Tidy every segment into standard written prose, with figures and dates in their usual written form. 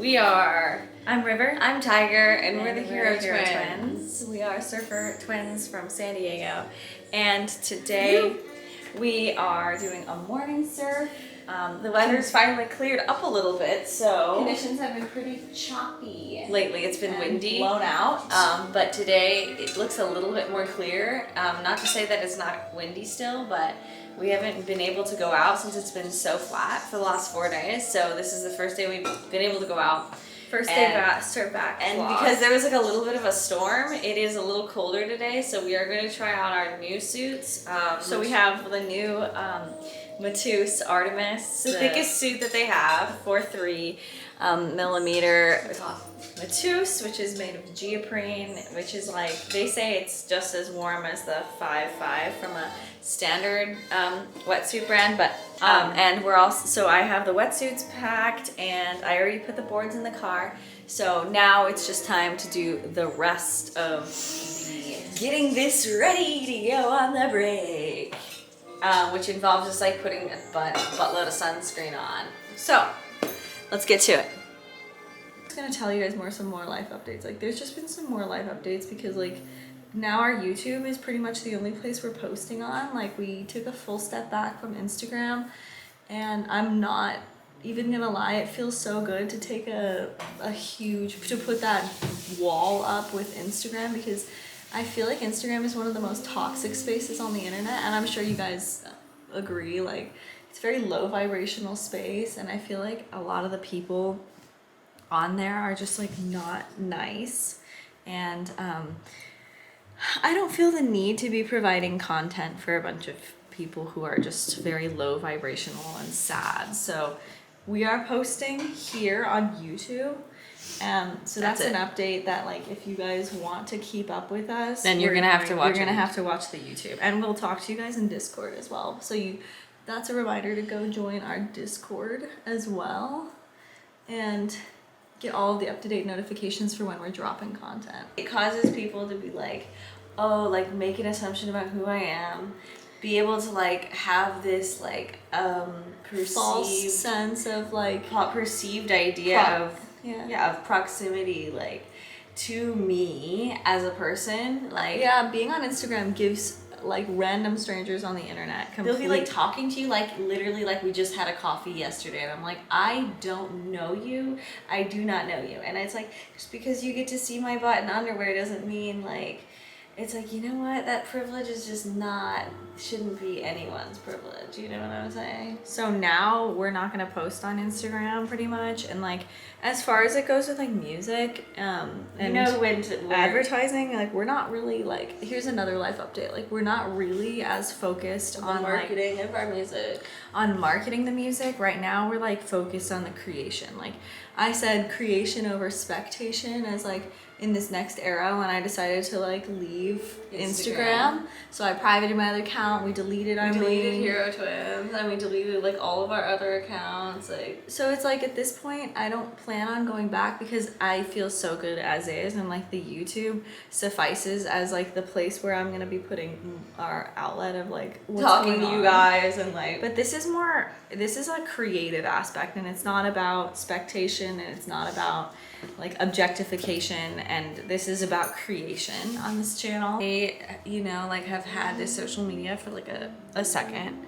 We are. I'm River. I'm Tiger, and we're the And Hero Hero Twins. We are surfer twins from San Diego. And today we are doing a morning surf. The weather's finally cleared up a little bit, so Conditions have been pretty choppy. lately it's been and windy, blown out. but today it looks a little bit more clear. Not to say that it's not windy still, but we haven't been able to go out since it's been so flat for the last 4 days. So this is the first day we've been able to go out. First day back, surf back. And vlog. because there was like a little bit of a storm, it is a little colder today, so we are going to try out our new suits. So we have the new Matus Artemis, the thickest suit that they have. 4.3 millimeter Matus, which is made of geoprene, which is like, they say it's just as warm as the 5.5 from a standard wetsuit brand, but and we're also, so I have the wetsuits packed and I already put the boards in the car, so now it's just time to do the rest of getting this ready to go on the break, which involves just like putting a buttload of sunscreen on. So let's get to it. I'm gonna tell you guys some more life updates. Like, there's just been some more life updates because like now our YouTube is pretty much the only place we're posting on. Like, we took a full step back from Instagram, and I'm not even gonna lie, it feels so good to take to put that wall up with Instagram, because I feel like Instagram is one of the most toxic spaces on the internet, and I'm sure you guys agree. Like, it's a very low vibrational space, and I feel like a lot of the people on there are just like not nice, and I don't feel the need to be providing content for a bunch of people who are just very low vibrational and sad. So we are posting here on YouTube. So that's an update that, like, if you guys want to keep up with us, then you're gonna have to watch. You're gonna have to watch the YouTube, and we'll talk to you guys in Discord as well. So that's a reminder to go join our Discord as well, and get all of the up-to-date notifications for when we're dropping content. It causes people to be like, oh, like, make an assumption about who I am, be able to like have this like false sense of like perceived idea of proximity, like, to me as a person. Like, yeah, being on Instagram gives like random strangers on the internet they'll be like talking to you like literally like we just had a coffee yesterday, and I'm like, I don't know you, I do not know you, and it's like, just because you get to see my butt in underwear doesn't mean like, it's like, you know what, that privilege is just shouldn't be anyone's privilege, you know what I'm saying? So now we're not gonna post on Instagram pretty much, and like, as far as it goes with like music and advertising, like, we're not really like, here's another life update, like, we're not really as focused on marketing of our music, on marketing the music. Right now we're like focused on the creation. Like, I said creation over spectation as like in this next era when I decided to like leave Instagram. So I privated my other account, we deleted Hero Twins, and we deleted like all of our other accounts. Like, so it's like, at this point I don't plan on going back because I feel so good as is, and like the YouTube suffices as like the place where I'm gonna be putting our outlet of like talking to you guys, and like, but this is a creative aspect, and it's not about spectation, and it's not about like objectification, and this is about creation on this channel. I, like, have had this social media for like a second,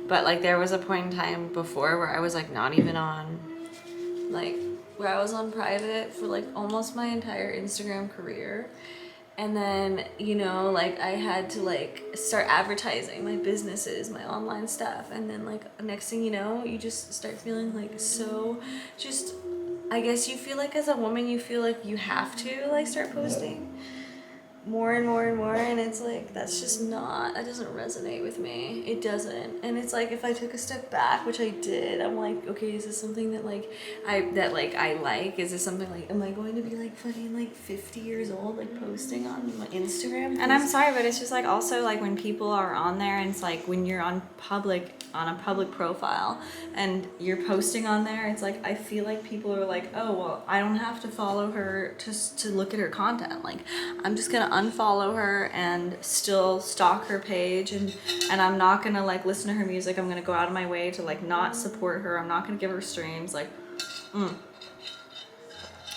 but like there was a point in time before where I was like not even on, like, where I was on private for like almost my entire Instagram career. And then, like, I had to like start advertising my businesses, my online stuff, and then like next thing you know, you just start feeling like so just, I guess you feel like as a woman, you feel like you have to like start posting more and more and more, and it's like, that's just not, that doesn't resonate with me. It doesn't. And it's like, if I took a step back, which I did, I'm like, okay, is this something that like I like? Is this something like, am I going to be like fucking like 50 years old like posting on my Instagram? And I'm sorry, but it's just like, also like when people are on there, and it's like when you're on a public profile and you're posting on there, it's like, I feel like people are like, oh well, I don't have to follow her to look at her content. Like, I'm just gonna unfollow her and still stalk her page, and I'm not gonna like listen to her music. I'm gonna go out of my way to like not support her. I'm not gonna give her streams. Like,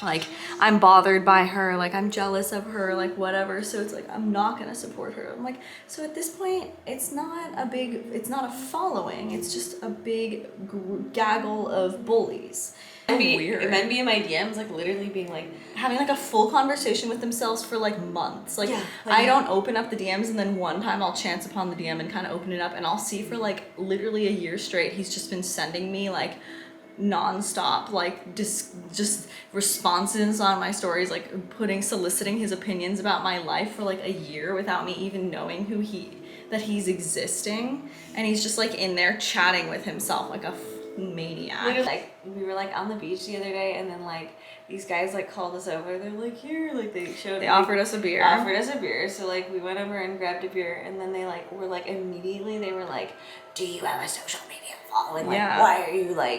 like I'm bothered by her, like I'm jealous of her, like whatever. So it's like I'm not gonna support her. I'm like, so at this point, it's not a following. It's just a big gaggle of bullies. Weird. Men be in my DMs, like literally being like Having like a full conversation with themselves for like months. Like, I don't open up the DMs, and then one time I'll chance upon the DM and kind of open it up, and I'll see for like literally a year straight he's just been sending me like nonstop like just responses on my stories, like soliciting his opinions about my life for like a year without me even knowing that he's existing, and he's just like in there chatting with himself like a maniac. literally, like we were like on the beach the other day, and then like these guys like called us over. They're like, here, like they offered us a beer. So like we went over and grabbed a beer, and then they like were like immediately they were like, do you have a social media following? Like, why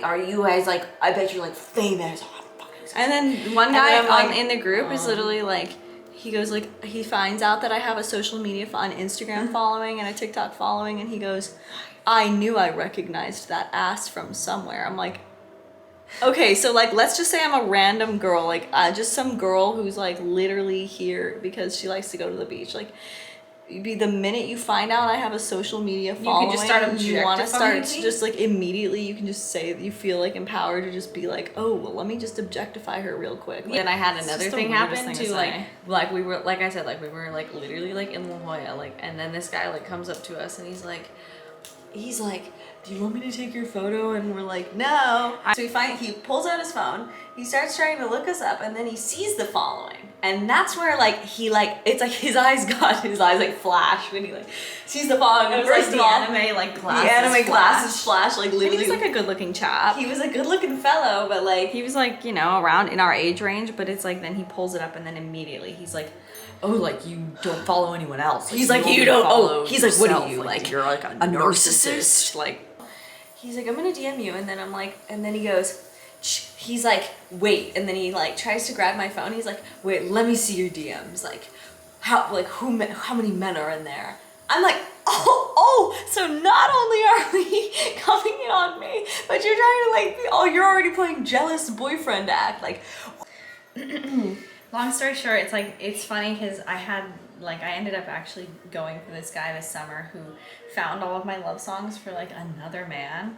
are you guys like, I bet you're like famous. And then one guy in the group is literally like, he goes like, he finds out that I have a social media an Instagram following and a TikTok following, and he goes, I knew I recognized that ass from somewhere. I'm like, okay, so like, let's just say I'm a random girl, like just some girl who's like literally here because she likes to go to the beach. Like, the minute you find out I have a social media following, just start you want to start objectifying me? just like immediately, you can just say that you feel like empowered to just be like, oh, well, let me just objectify her real quick. Then I had It's another just the thing weirdest happen thing to too, say. like we were, like I said, like we were like literally like in La Jolla, like, and then this guy like comes up to us and he's like, do you want me to take your photo? And we're like, no. So he pulls out his phone, he starts trying to look us up, and then he sees the following. And that's where like it's like his eyes like flash when he like sees the following. It was First like of all, anime like the anime glasses flash, like literally. He's like a good looking chap. He was a good looking fellow, but like He was like, you know, around in our age range, but it's like then he pulls it up and then immediately he's like, oh, like you don't follow anyone else. He's like, you don't. Oh, he's like, what are you like? like? You're like a narcissist? Like, he's like, I'm gonna DM you, and then I'm like, and then he goes, he's like, wait, and then he like tries to grab my phone. He's like, wait, let me see your DMs. Like, how many men are in there? I'm like, oh, so not only are we coming in on me, but you're trying to like, you're already playing jealous boyfriend act. Like, long story short, it's like, it's funny because I ended up actually going for this guy this summer who found all of my love songs for like another man,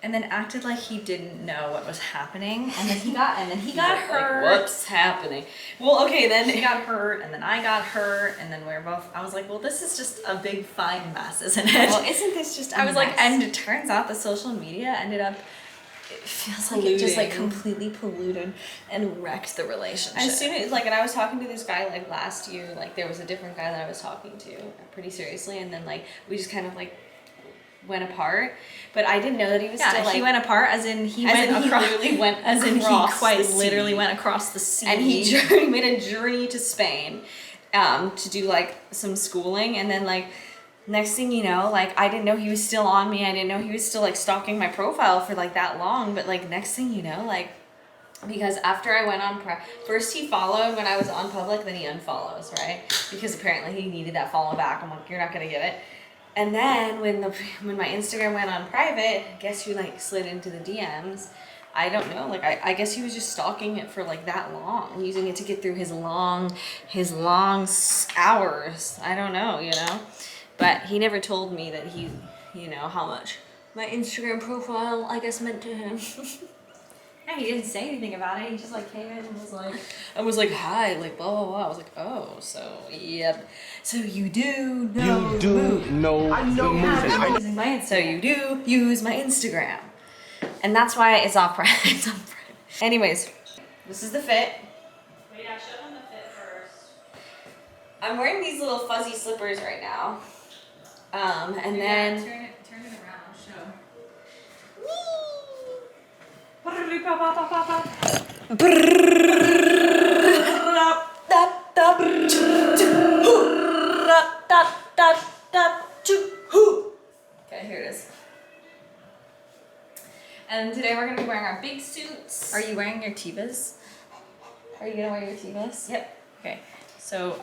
and then acted like he didn't know what was happening, and then he got hurt. Like, what's happening? Well, okay, then he got hurt, and then I got hurt, and then I was like, well, this is just a big fine mess, isn't it? Well, isn't this just I was like, and it turns out the social media ended up, it feels like it just like completely polluted and wrecked the relationship. As soon as and I was talking to this guy like last year, like there was a different guy that I was talking to pretty seriously, and then like we just kind of like went apart, but I didn't know that he was still like, he went apart as in he literally went across the sea, and he made a journey to Spain to do like some schooling, and then like next thing you know, like I didn't know he was still on me. I didn't know he was still like stalking my profile for like that long, but like next thing you know, like, because after I went on first he followed when I was on public, then he unfollows, right? Because apparently he needed that follow back. I'm like, you're not gonna get it. And then when my Instagram went on private, guess who like slid into the DMs? I don't know. Like I guess he was just stalking it for like that long, using it to get through his long hours. I don't know, you know. But he never told me that he, you know, how much my Instagram profile, I guess, meant to him. Yeah, he didn't say anything about it. He just like came in and was like, hi, like blah blah blah. I was like, oh, so yep. So you do know. You do know. I know the so you do use my Instagram, and that's why it's off private. It's off private. Anyways, this is the fit. Wait, I show them the fit first. I'm wearing these little fuzzy slippers right now. And Yeah, then turn it around, show. Okay, here it is. And today we're gonna be wearing our big suits. Are you wearing your Tevas? Are you gonna wear your Tevas? Yep. Okay, so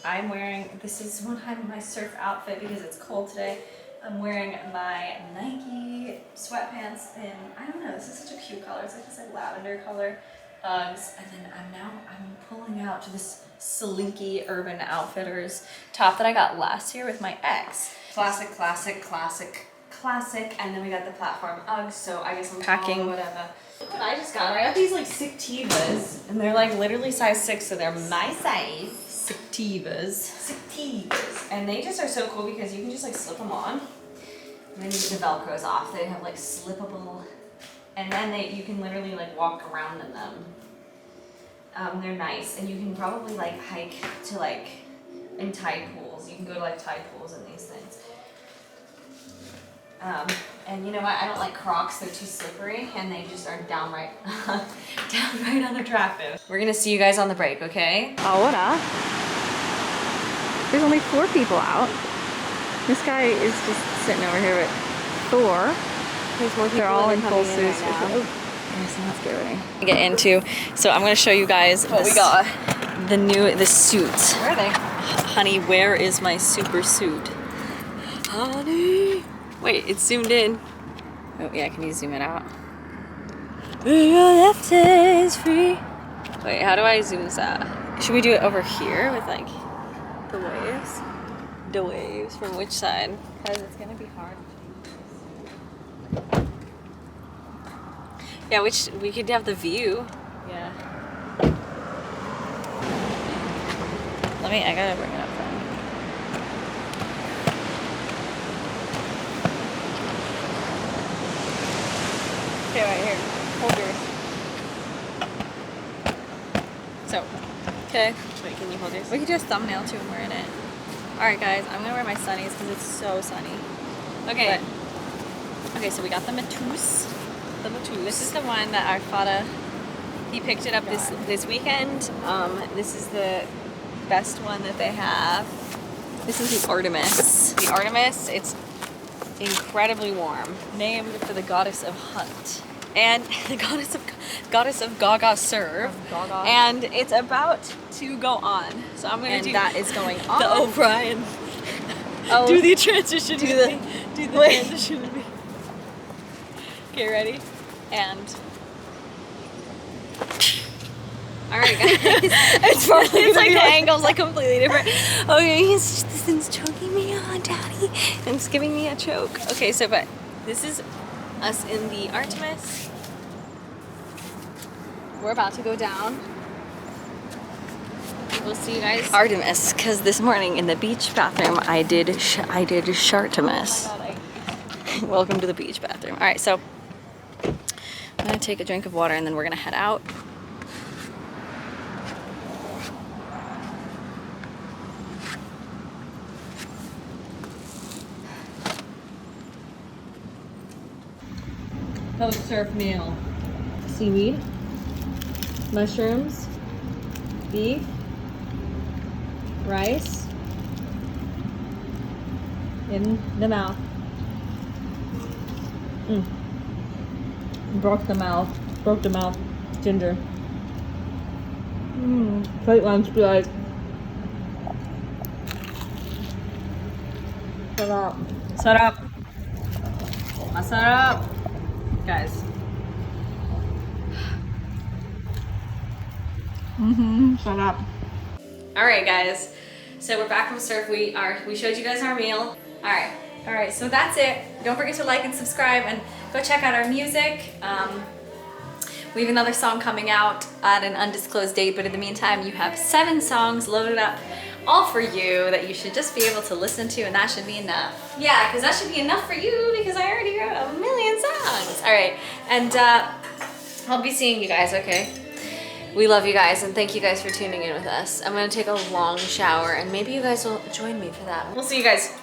I'm wearing, this is my surf outfit because it's cold today. I'm wearing my Nike sweatpants in, I don't know, this is such a cute color. It's like this like lavender color. Uggs, and then I'm pulling out this Slinky Urban Outfitters top that I got last year with my ex. Classic, classic, classic, classic. And then we got the platform Uggs, so I guess I'm Packing. tall or whatever. Look what I just got. I got these like Sictivas, and they're like literally size 6, so they're my size. Sictivas. Sictivas. And they just are so cool because you can just like slip them on. And then you get the Velcros off. They have like slippable, and then you can literally like walk around in them. They're nice, and you can probably like hike to like in tide pools. You can go to like tide pools in these things. And you know what? I don't like Crocs. They're too slippery, and they just are downright unattractive. We're gonna see you guys on the break, okay? Ahora. There's only 4 people out. This guy is just sitting over here with Thor. There's more people. They're all in full suits. Yes, let's get ready. Get into. So I'm gonna show you guys What we got? the suits. Where are they? Honey, where is my super suit? Honey. Wait, it's zoomed in. Oh yeah, can you zoom it out? Your left is free. Wait, how do I zoom this out? Should we do it over here with like the waves? The waves from which side? Because it's gonna be hard. Yeah, which we could have the view. Yeah. I gotta bring it up then. Okay, right here. Hold yours. So, okay. Wait, can you hold yours? We could do a thumbnail too when we're in it. Alright guys, I'm gonna wear my sunnies because it's so sunny. Okay. Okay, so we got the Matus. The Matus. This is the one that our father, he picked it up this weekend. This is the best one that they have. This is the Artemis. The Artemis, it's incredibly warm. Named for the goddess of hunt. And the goddess of Gaga serve. And it's about to go on. So I'm gonna do that is going on. The O'Brien. Oh, do the transition. Do the transition with me. Okay, ready? And all right, guys. it's like the angle's like completely different. Okay, this thing's choking me on, Daddy. And it's giving me a choke. Okay, so but this is us in the Artemis. We're about to go down. We'll see you guys. Artemis, because this morning in the beach bathroom I did Shartemis. Oh my God, welcome to the beach bathroom. All right, so I'm gonna take a drink of water and then we're gonna head out. Post-surf meal. Seaweed, mushrooms, beef, rice, in the mouth. Broke the mouth, ginger. Plate lunch be like. Shut up. Shut up. Shut up. Guys. Shut up. All right, guys. So we're back from surf. We showed you guys our meal. All right. So that's it. Don't forget to like and subscribe and go check out our music. We have another song coming out at an undisclosed date, but in the meantime, you have 7 songs loaded up, all for you that you should just be able to listen to, and that should be enough. Yeah, because that should be enough for you because I already wrote a million songs. All right, and I'll be seeing you guys. Okay. We love you guys and thank you guys for tuning in with us. I'm gonna take a long shower and maybe you guys will join me for that. We'll see you guys.